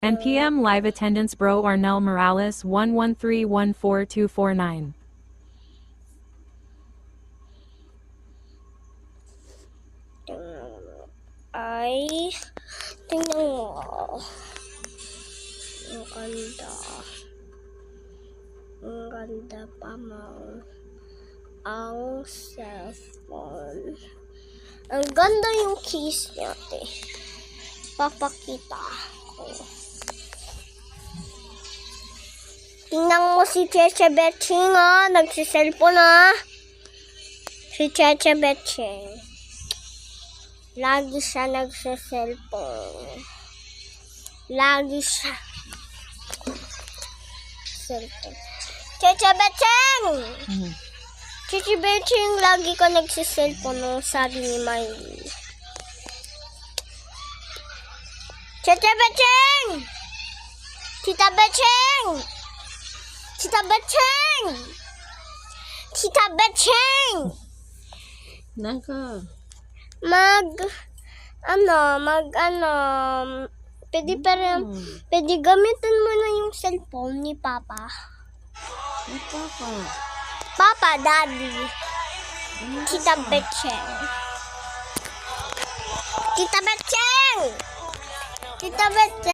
NPM live attendance Bro Arnel Morales 11314249. Ay, tingnan mo. Ang ganda. Ang ganda pa mo. Ang cellphone. Ang ganda yung case niya, te. Papakita ko. Tingnan mo si Cheche Betching, nagsiselfone, Si Cheche Betching. Lagi siya nagsiselfone. Lagi siya. Cellphone. Cheche Betching! Cheche Betching, lagi ka nagsiselfone, sabi ni Miley. Cheche Betching! Tita Betching! Tita Betching! Tita Betching! Naka. Pwede gamitin mo na yung cellphone ni Papa. Papa. Papa, Daddy. Tita Betching. Tita Betching! Tita Betching!